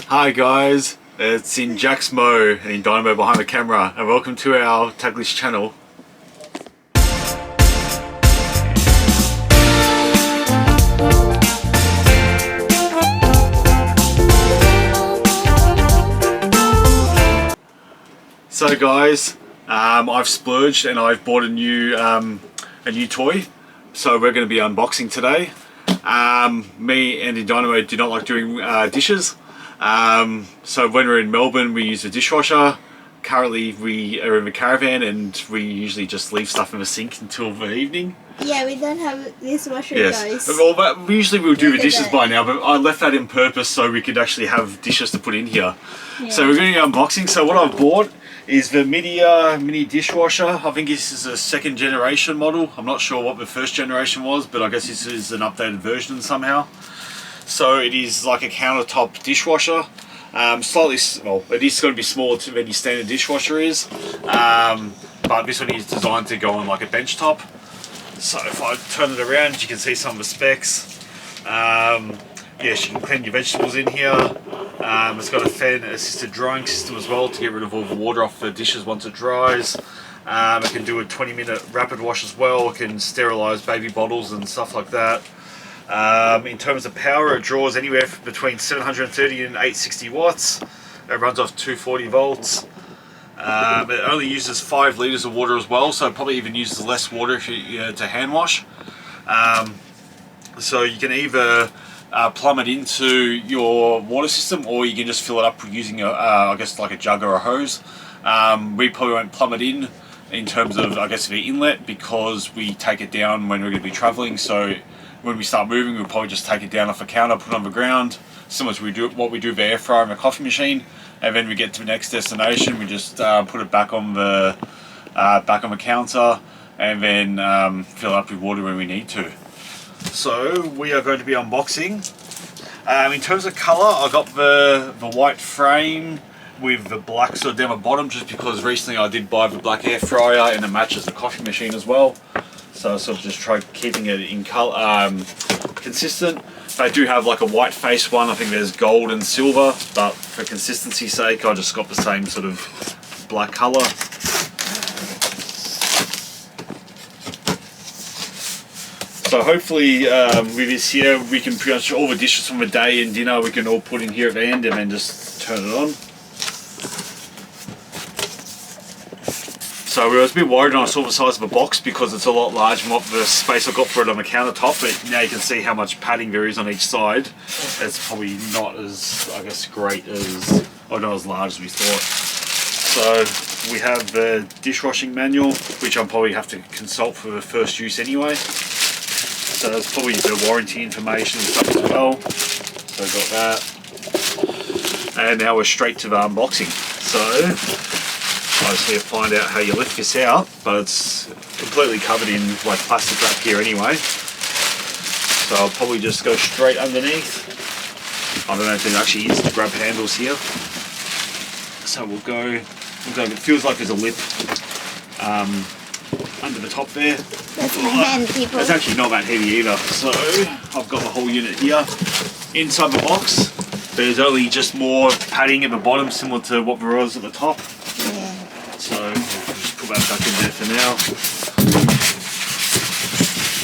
Hi guys, it's InDaynaMo and InDaynaMo behind the camera, and welcome to our Taglish channel. So guys, I've splurged and I've bought a new toy, so we're going to be unboxing today. Me and InDaynaMo do not like doing dishes. So when we're in Melbourne we use a dishwasher. Currently we are in the caravan and we usually just leave stuff in the sink until the evening. Yeah, we don't have a dishwasher, yes. guys. Well, but usually we'll do the dishes by now, but I left that in purpose so we could actually have dishes to put in here. Yeah. So we're doing an unboxing. So what I've bought is the MIDEA mini dishwasher. I think this is a second generation model. I'm not sure what the first generation was, but I guess this is an updated version somehow. So it is like a countertop dishwasher. Slightly, well, it is going to be smaller than any standard dishwasher is, but this one is designed to go on like a bench top. So if I turn it around, you can see some of the specs. Yes, you can clean your vegetables in here. It's got a fan assisted drying system as well to get rid of all the water off the dishes once it dries. It can do a 20-minute rapid wash as well. It can sterilise baby bottles and stuff like that. In terms of power, it draws anywhere between 730 and 860 watts. It runs off 240 volts. It only uses 5 litres of water as well, so it probably even uses less water if you, to hand wash. So you can either plumb it into your water system, or you can just fill it up using I guess like a jug or a hose. We probably won't plumb it in terms of, I guess, the inlet, because we take it down when we're going to be travelling. So when we start moving, we'll probably just take it down off the counter, put it on the ground, similar to what we do with the air fryer and the coffee machine. And then we get to the next destination, we just put it back on the counter, and then fill it up with water when we need to. So we are going to be unboxing. In terms of colour, I got the white frame with the black sort of down the bottom, just because recently I did buy the black air fryer and it matches the coffee machine as well. So I sort of just tried keeping it in colour, consistent. They do have like a white face one. I think there's gold and silver, but for consistency's sake I just got the same sort of black colour. So hopefully with this here we can pretty much all the dishes from the day and dinner we can all put in here at the end and then just turn it on. So I was a bit worried when I saw the size of the box, because it's a lot larger than what the space I've got for it on the countertop, but now you can see how much padding there is on each side. It's probably not as, I guess, great as, or not as large as we thought. So we have the dishwashing manual, which I'll probably have to consult for the first use anyway. So that's probably the warranty information and stuff as well. So I've got that. And now we're straight to the unboxing. So I just need to find out how you lift this out, but it's completely covered in like plastic wrap here anyway. So I'll probably just go straight underneath. I don't know if there actually is the grab handles here. So we'll go, it feels like there's a lip under the top there. That's my hand, people. It's actually not that heavy either. So I've got the whole unit here. Inside the box, there's only just more padding at the bottom, similar to what there was at the top. Yeah. So we'll just put that back in there for now.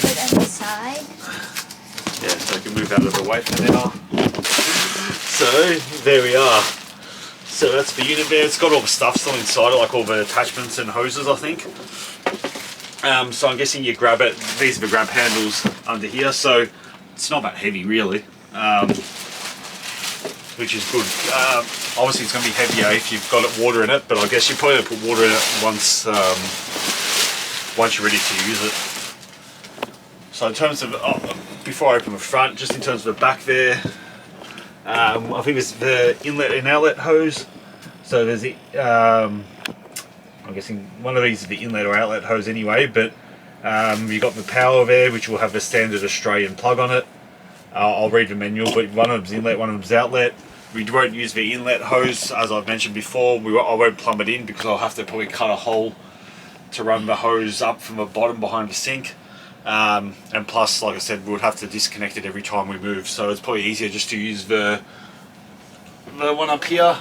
Put it on the side. Yeah, so I can move out of the way for now. So there we are. So that's the unit there. It's got all the stuff still inside it, like all the attachments and hoses, I think. So I'm guessing you grab it. These are the grab handles under here, so it's not that heavy really, which is good. Obviously it's going to be heavier if you've got water in it, but I guess you probably put water in it once you're ready to use it. So in terms of, before I open the front, just in terms of the back there, I think there's the inlet and outlet hose. So there's the, I'm guessing one of these is the inlet or outlet hose anyway, but you've got the power there, which will have the standard Australian plug on it. I'll read the manual, but one of them's inlet, one of them's outlet. We won't use the inlet hose, as I've mentioned before. I won't plumb it in because I'll have to probably cut a hole to run the hose up from the bottom behind the sink. And plus, like I said, we would have to disconnect it every time we move, so it's probably easier just to use the the one up here.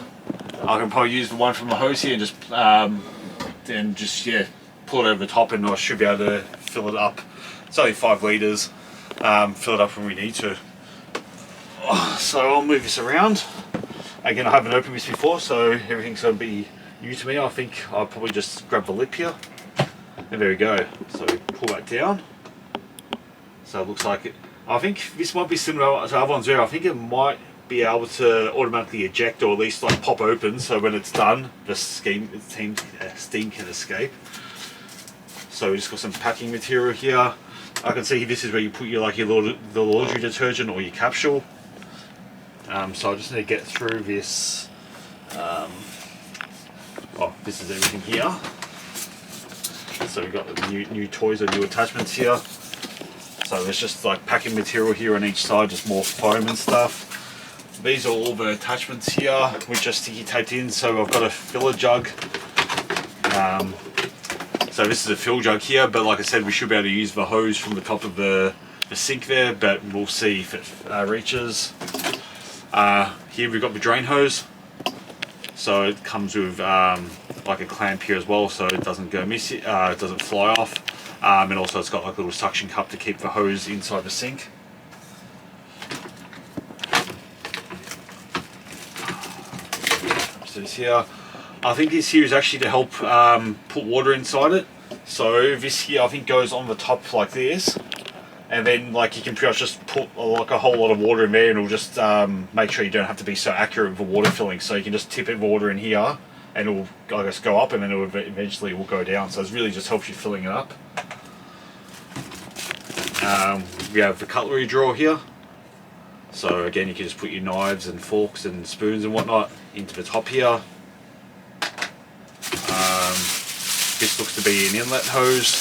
I can probably use the one from the hose here and just pull it over the top, and I should be able to fill it up. It's only 5 litres. Fill it up when we need to. So I'll move this around. Again, I haven't opened this before, so everything's going to be new to me. I think I'll probably just grab the lip here. And there we go. So we pull that down. So it looks like it. I think this might be similar to other ones there. I think it might be able to automatically eject, or at least like pop open, so when it's done, the steam can escape. So we just got some packing material here. I can see this is where you put your the laundry detergent or your capsule. So I just need to get through this. This is everything here. So we've got the new toys or new attachments here. So there's just like packing material here on each side, just more foam and stuff. These are all the attachments here, which are sticky taped in. So I've got a filler jug. So this is a fill jug here, but like I said, we should be able to use the hose from the top of the sink there, but we'll see if it reaches. Here we've got the drain hose. So it comes with like a clamp here as well, so it doesn't go missing, it doesn't fly off. And also it's got like a little suction cup to keep the hose inside the sink. So this here, I think this here is actually to help put water inside it. So this here I think goes on the top like this, and then like you can pretty much just put like a whole lot of water in there, and it'll just make sure you don't have to be so accurate with the water filling. So you can just tip it water in here, and it will, I guess, go up, and then it will eventually will go down. So it really just helps you filling it up. We have the cutlery drawer here. So again, you can just put your knives and forks and spoons and whatnot into the top here. This looks to be an inlet hose.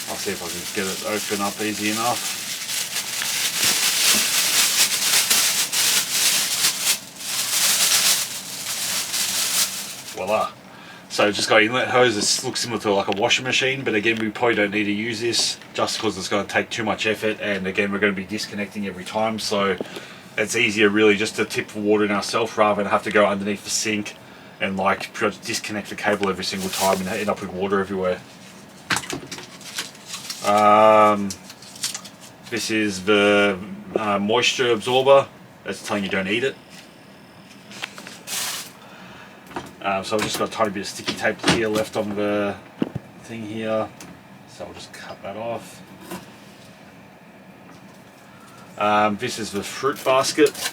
I'll see if I can get it open up easy enough. Voila. So just got inlet hose. This looks similar to like a washing machine, but again, we probably don't need to use this just because it's going to take too much effort, and again, we're going to be disconnecting every time, so it's easier really just to tip the water in ourselves rather than have to go underneath the sink and like disconnect the cable every single time and end up with water everywhere. This is the moisture absorber. That's telling you don't eat it. So I've just got a tiny bit of sticky tape here left on the thing here, so I'll just cut that off. This is the fruit basket.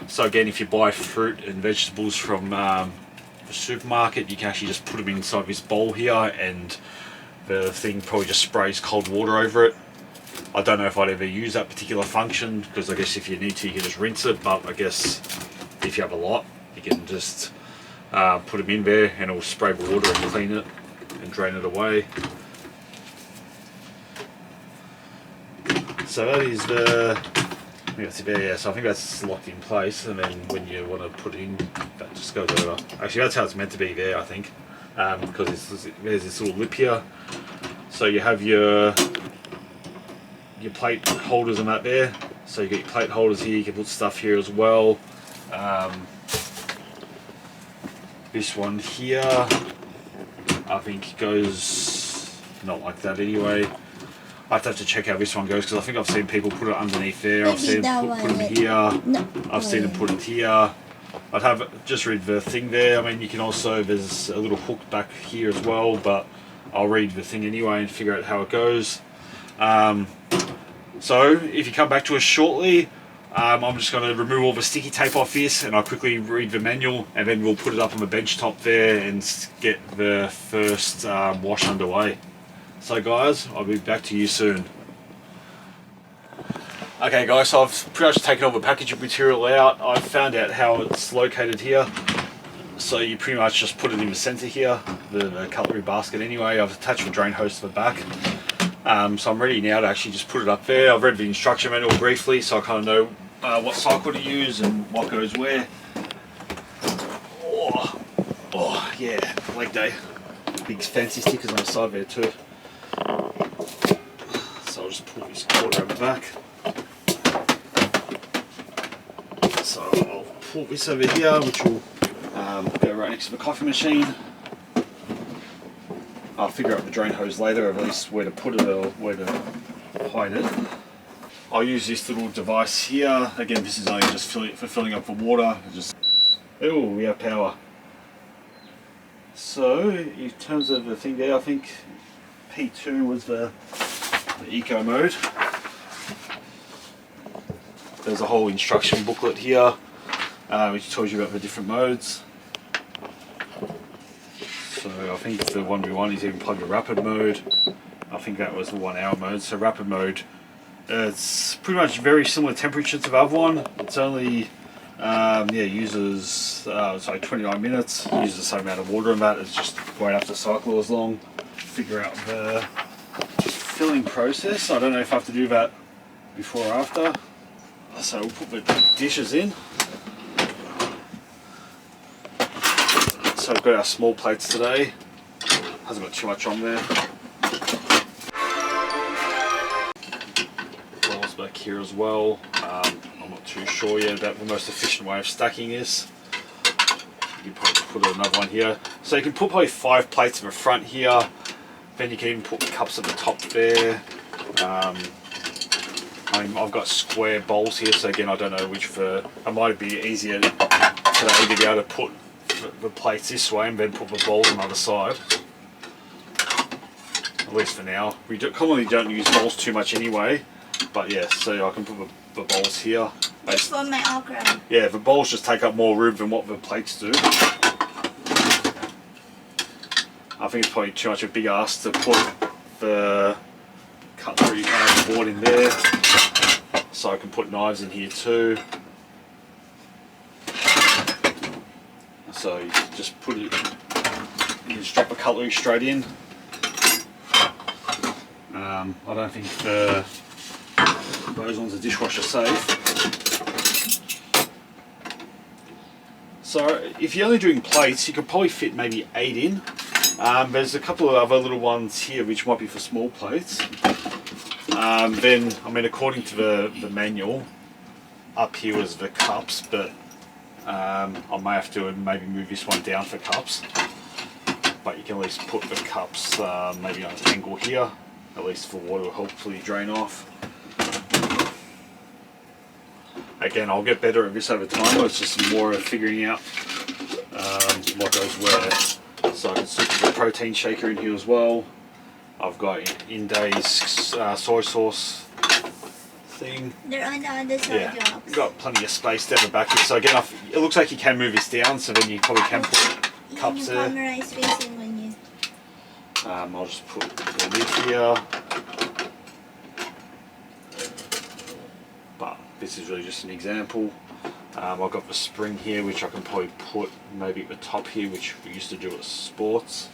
So again, if you buy fruit and vegetables from the supermarket, you can actually just put them inside this bowl here, and the thing probably just sprays cold water over it. I don't know if I'd ever use that particular function, because I guess if you need to, you can just rinse it, but I guess if you have a lot, you can just put them in there and it'll spray the water and clean it and drain it away. So that is the, so I think that's locked in place, and then when you want to put it in, that just goes over. Actually, that's how it's meant to be there, I think, because there's this little lip here. So you have your plate holders and that there. So you get your plate holders here, you can put stuff here as well. This one here, I think goes not like that anyway. I have to check how this one goes, because I think I've seen people put it underneath there. I've seen them put it here. No. I've seen them put it here. I'd have just read the thing there. I mean, you can also, there's a little hook back here as well, but I'll read the thing anyway and figure out how it goes. So if you come back to us shortly, I'm just going to remove all the sticky tape off this, and I'll quickly read the manual, and then we'll put it up on the bench top there and get the first wash underway. So guys, I'll be back to you soon. Okay guys, so I've pretty much taken all the packaging material out. I've found out how it's located here. So you pretty much just put it in the center here, the cutlery basket anyway. I've attached the drain hose to the back. So I'm ready now to actually just put it up there. I've read the instruction manual briefly, so I kind of know what cycle to use and what goes where. Oh yeah, leg day. Big fancy stickers on the side there too. So I'll just pull this cord over the back. So I'll put this over here, which will go right next to the coffee machine. I'll figure out the drain hose later, or at least where to put it or where to hide it. I'll use this little device here. Again, this is only just for filling up the water. Oh, we have power. So, in terms of the thing there, I think P2 was the eco mode. There's a whole instruction booklet here, which tells you about the different modes. So I think the one we want is even plug the rapid mode. I think that was the 1 hour mode. So rapid mode, it's pretty much very similar temperature to the other one. It's only uses sorry 29 minutes. Uses the same amount of water in that. It's just won't have to cycle as long. Figure out the filling process. I don't know if I have to do that before or after. So we'll put the dishes in. So we've got our small plates today. Hasn't got too much on there. Bowls back here as well. I'm not too sure yet about the most efficient way of stacking this. You probably put another one here. So you can put probably 5 plates in the front here. Then you can even put cups at the top there. I've got square bowls here, so again I don't know which it might be easier today to be able to put the plates this way and then put the bowls on the other side. At least for now. We commonly don't use bowls too much anyway, but yeah, so I can put the bowls here. It's for my okra. Yeah, the bowls just take up more room than what the plates do. I think it's probably too much of a big ask to put the cutlery board in there. So I can put knives in here too. So you just put it, you just drop the cutlery straight in. I don't think those ones are dishwasher safe. So if you're only doing plates, you could probably fit maybe 8 in. There's a couple of other little ones here which might be for small plates. Then, I mean, according to the manual, up here was the cups, but I may have to maybe move this one down for cups. But you can at least put the cups maybe on an angle here, at least for water will hopefully drain off. Again, I'll get better at this over time. It's just more of figuring out what goes where. So I can stick the protein shaker in here as well. I've got InDay's soy sauce thing. They're on the other side. Yeah, got plenty of space down the back here. So again, it looks like you can move this down, so then you probably can put cups there. Camera is facing when you. I'll just put the lid here. But this is really just an example. I've got the spring here, which I can probably put maybe at the top here, which we used to do at sports.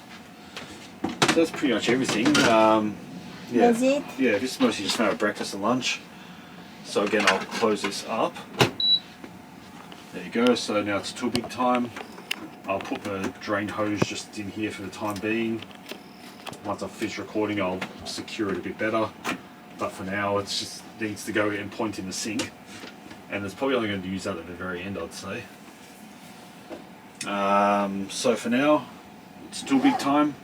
So that's pretty much everything. Yeah, That's it? Yeah, this is mostly just for breakfast and lunch. So again, I'll close this up. There you go. So now it's tool big time. I'll put the drain hose just in here for the time being. Once I've finished recording, I'll secure it a bit better. But for now, it just needs to go and point in the sink. And it's probably only going to use that at the very end, I'd say. So for now, it's still big time.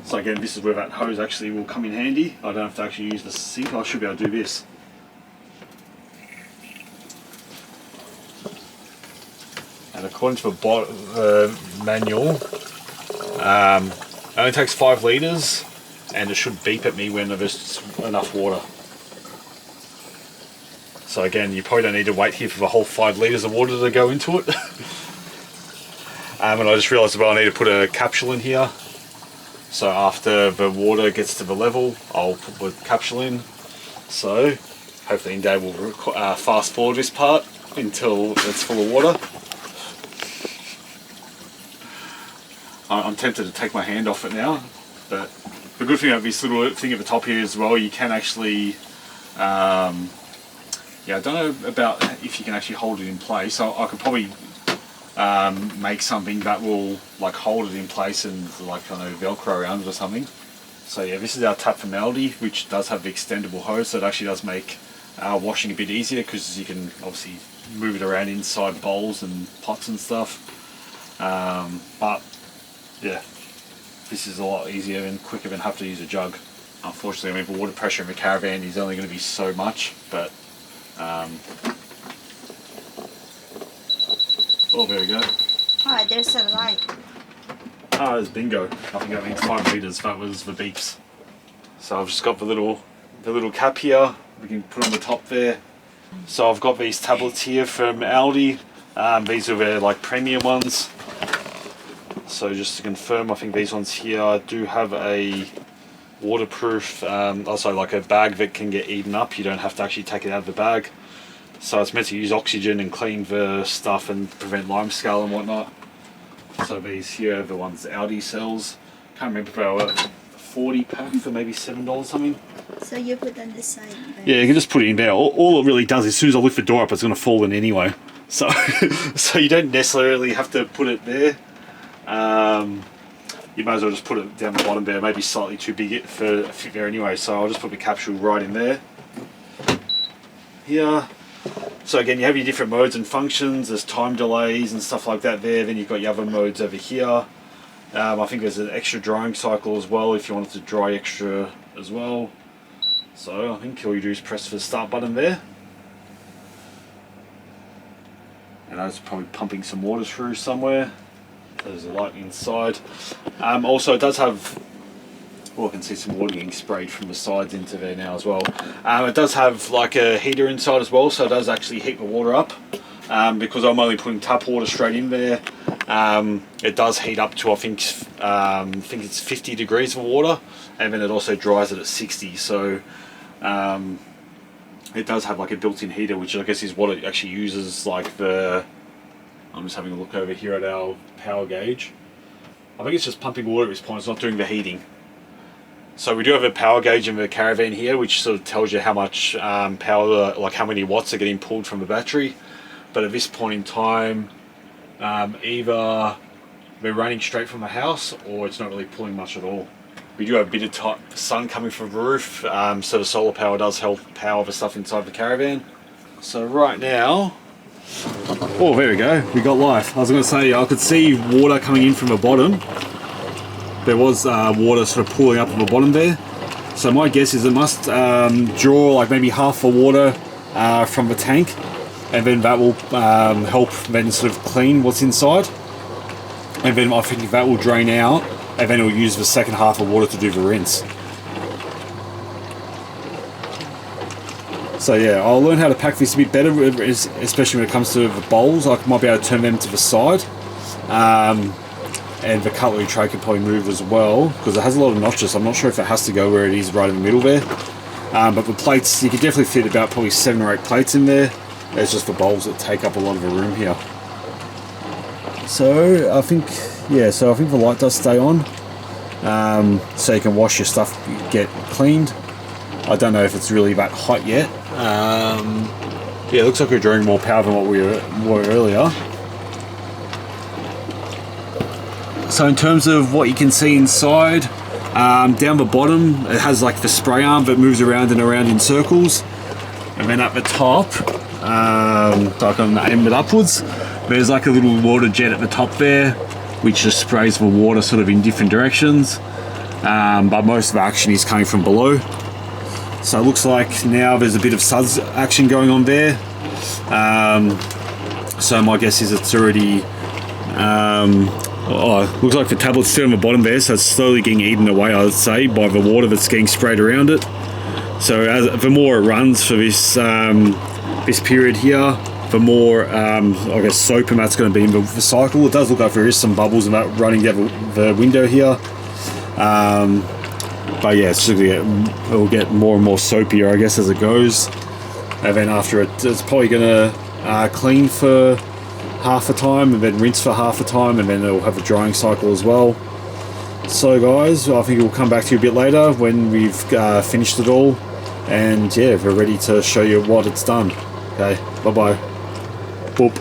So again, this is where that hose actually will come in handy. I don't have to actually use the sink, I should be able to do this. And according to the manual, it only takes 5 litres and it should beep at me when there's enough water. So again, you probably don't need to wait here for the whole 5 litres of water to go into it. And I just realised I need to put a capsule in here. So after the water gets to the level, I'll put the capsule in. So hopefully InDay will fast forward this part until it's full of water. I'm tempted to take my hand off it now, but the good thing about this little thing at the top here as well, you can actually yeah, I don't know about if you can actually hold it in place. So I could probably make something that will like hold it in place and like, I don't know, Velcro around it or something. So yeah, this is our tap for Melody, which does have the extendable hose, so it actually does make washing a bit easier because you can obviously move it around inside bowls and pots and stuff. But yeah, this is a lot easier and quicker than have to use a jug. Unfortunately, I mean, the water pressure in the caravan is only going to be so much, but oh, there we go. Oh, there's a light. Ah, there's bingo. I think that means 5 litres. That was the beeps. So I've just got the little cap here. We can put on the top there. So I've got these tablets here from Aldi. These are their like premium ones. So just to confirm, I think these ones here do have a waterproof, also like a bag that can get eaten up. You don't have to actually take it out of the bag. So it's meant to use oxygen and clean the stuff and prevent limescale and whatnot. So these here are the ones Aldi sells. Can't remember if they were 40 pack for maybe $7 something. So you put on the side. Right? Yeah, you can just put it in there. All it really does is as soon as I lift the door up, it's going to fall in anyway. So, so you don't necessarily have to put it there. You might as well just put it down the bottom there. Maybe slightly too big for fit there anyway. So I'll just put the capsule right in there. Here. So again, you have your different modes and functions. There's time delays and stuff like that there. Then you've got your other modes over here. I think there's an extra drying cycle as well if you wanted to dry extra as well. So I think all you do is press the start button there. And that's probably pumping some water through somewhere. There's a light inside. Also it does have, well, I can see some water getting sprayed from the sides into there now as well. It does have like a heater inside as well, so it does actually heat the water up. Because I'm only putting tap water straight in there, it does heat up to I think it's 50 degrees of water, and then it also dries it at 60. So it does have like a built-in heater, which I guess is what it actually uses. Like the, I'm just having a look over here at our power gauge. I think it's just pumping water at this point. It's not doing the heating. So we do have a power gauge in the caravan here, which sort of tells you how much power, like how many watts are getting pulled from the battery. But at this point in time, either we're running straight from the house or it's not really pulling much at all. We do have a bit of sun coming from the roof, so the solar power does help power the stuff inside the caravan. So right now, oh, there we go, we got life. I was going to say, I could see water coming in from the bottom. There was water sort of pooling up at the bottom there. So my guess is it must draw like maybe half the water from the tank, and then that will help then sort of clean what's inside. And then I think that will drain out, and then it'll use the second half of water to do the rinse. So yeah, I'll learn how to pack this a bit better, especially when it comes to the bowls. I might be able to turn them to the side. And the cutlery tray can probably move as well, because it has a lot of notches. I'm not sure if it has to go where it is right in the middle there. But the plates, you could definitely fit about probably 7 or 8 plates in there. It's just the bowls that take up a lot of the room here. So I think, yeah, so I think the light does stay on. So you can wash your stuff, get cleaned. I don't know if it's really that hot yet. Yeah, it looks like we're drawing more power than what we were earlier. So in terms of what you can see inside, down the bottom it has like the spray arm that moves around and around in circles, and then at the top, so I can aim it upwards, there's like a little water jet at the top there which just sprays the water sort of in different directions, but most of the action is coming from below. So it looks like now there's a bit of suds action going on there. So my guess is it's already looks like the tablet's still on the bottom there, so it's slowly getting eaten away, I would say, by the water that's getting sprayed around it. So the more it runs for this this period here, the more I guess soap and that's going to be in the cycle. It does look like there is some bubbles and that running down the window here. But yeah, it'll get more and more soapier, I guess, as it goes. And then after it's probably going to clean for half a time and then rinse for half a time, and then it'll have a drying cycle as well. So guys, I think we'll come back to you a bit later when we've finished it all, and yeah, we're ready to show you what it's done. Okay, bye bye. Boop.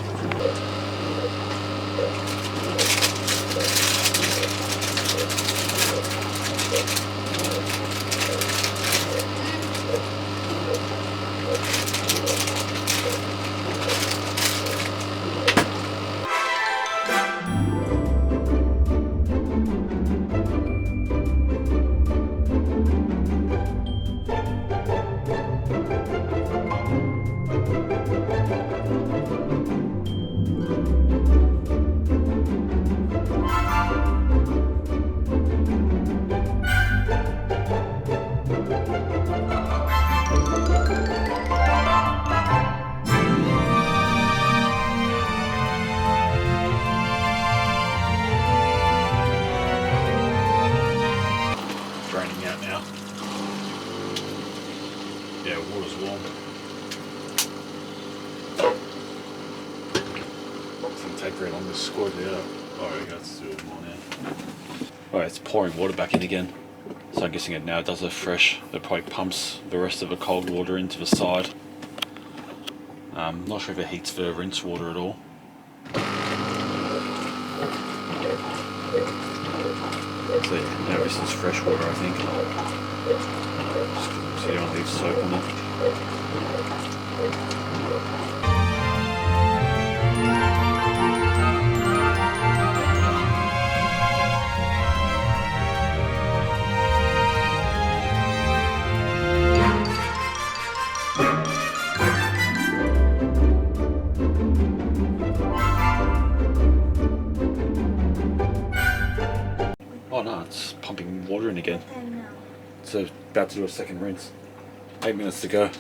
Doesn't take very long to squirt it out. Oh, there we go, let's do it more now. Alright, it's pouring water back in again. So I'm guessing it now does it fresh. It probably pumps the rest of the cold water into the side. Not sure if it heats the rinse water at all. So yeah, now this is fresh water, I think. So you don't leave soap on it. Oh no, it's pumping water in again. So about to do a second rinse. 8 minutes to go.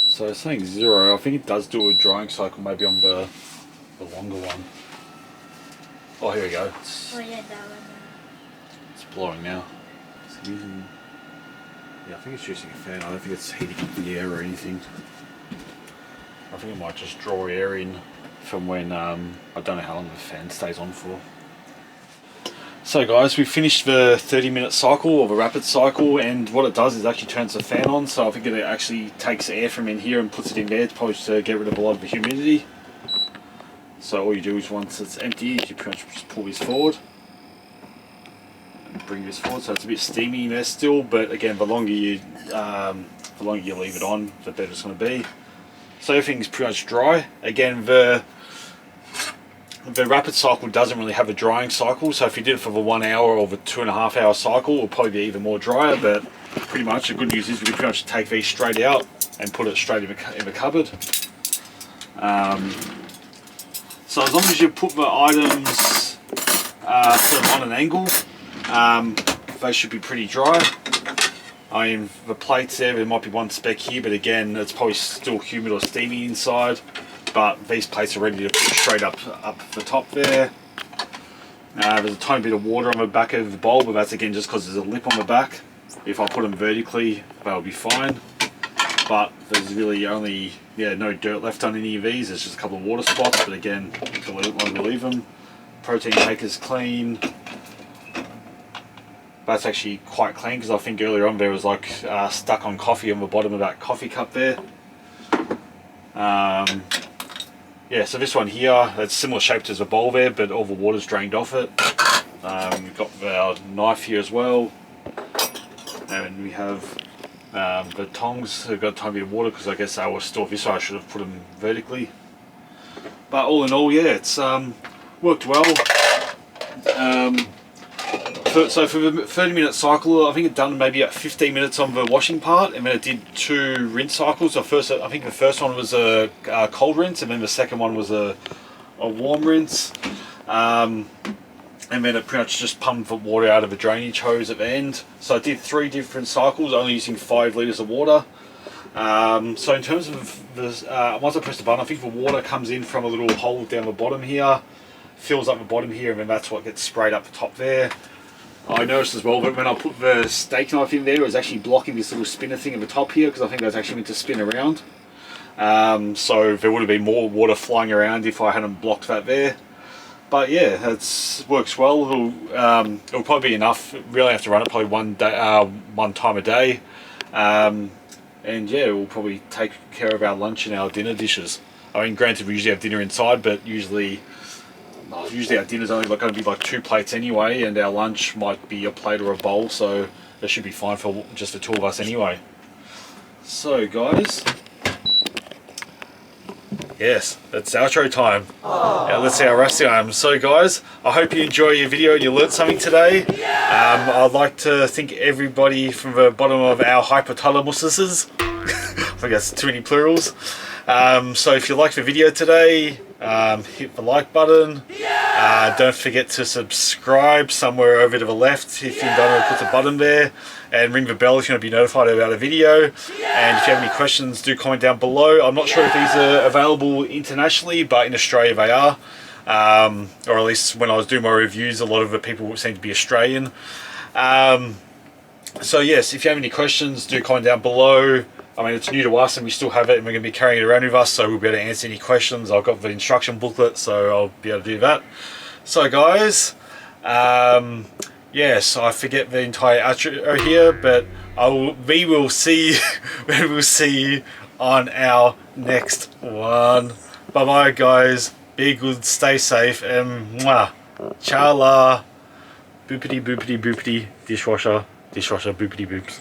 So it's saying 0. I think it does do a drying cycle maybe on the longer one. Oh, here we go. Oh yeah, that one. It's blowing now. It's using, yeah, I think it's using a fan. I don't think it's heating up the air or anything. I think it might just draw air in from when, I don't know how long the fan stays on for. So guys, we finished the 30-minute cycle, or the rapid cycle, and what it does is actually turns the fan on. So I think it actually takes air from in here and puts it in there, probably to get rid of a lot of the humidity. So all you do is once it's empty, you pretty much just pull this forward and bring this forward. So it's a bit steamy there still, but again, the longer you leave it on, the better it's going to be. So everything's pretty much dry. Again, the rapid cycle doesn't really have a drying cycle, so if you did it for the 1 hour or the 2.5 hour cycle, it'll probably be even more drier. But pretty much the good news is we can pretty much take these straight out and put it straight in the cupboard. So as long as you put the items sort of on an angle, they should be pretty dry. I mean, the plates there might be one speck here, but again, it's probably still humid or steamy inside. But these plates are ready to put straight up the top there. There's a tiny bit of water on the back of the bowl, but that's again just because there's a lip on the back. If I put them vertically, they'll be fine. But there's really only no dirt left on any of these. There's just a couple of water spots, but again, we'll leave them. Protein shaker's clean. That's actually quite clean because I think earlier on there was like stuck on coffee on the bottom of that coffee cup there. Yeah, so this one here, it's similar shaped as a bowl there, but all the water's drained off it. We've got our knife here as well, and we have the tongs. They've got a tiny bit of water because I guess they were stored this way. I should have put them vertically. But all in all, yeah, it's worked well. So for the 30-minute cycle, I think it done maybe at 15 minutes on the washing part, and then it did 2 rinse cycles. So first, I think the first one was a cold rinse, and then the second one was a warm rinse. And then it pretty much just pumped the water out of the drainage hose at the end. So I did 3 different cycles, only using 5 litres of water. So in terms of the, once I press the button, I think the water comes in from a little hole down the bottom here, fills up the bottom here, and then that's what gets sprayed up the top there. I noticed as well that when I put the steak knife in there, it was actually blocking this little spinner thing at the top here, because I think that's actually meant to spin around. So there would have been more water flying around if I hadn't blocked that there. but yeah, it works well. It'll probably be enough. We only have to run it probably one time a day, and yeah, we'll probably take care of our lunch and our dinner dishes. I mean, granted, we usually have dinner inside, but usually our dinner's only going to be like 2 plates anyway, and our lunch might be a plate or a bowl, so that should be fine for just the 2 of us anyway. So guys, yes, it's outro time. Yeah, let's see how rusty I am. So guys, I hope you enjoy your video and you learned something today. I'd like to thank everybody from the bottom of our hypothalamuses. I think that's too many plurals. So if you liked the video today, hit the like button. Don't forget to subscribe somewhere over to the left if you don't put the button there, and ring the bell if you want to be notified about a video. And if you have any questions, do comment down below. I'm not sure if these are available internationally, but in Australia they are, or at least when I was doing my reviews, a lot of the people seem to be Australian. So yes, if you have any questions, do comment down below. I mean, it's new to us and we still have it and we're going to be carrying it around with us, so we'll be able to answer any questions. I've got the instruction booklet, so I'll be able to do that. So guys, yes, I forget the entire outro here, but we will see you on our next one. Bye bye guys, be good, stay safe, and mwah, cha-la, boopity boopity boopity, dishwasher, boopity boops.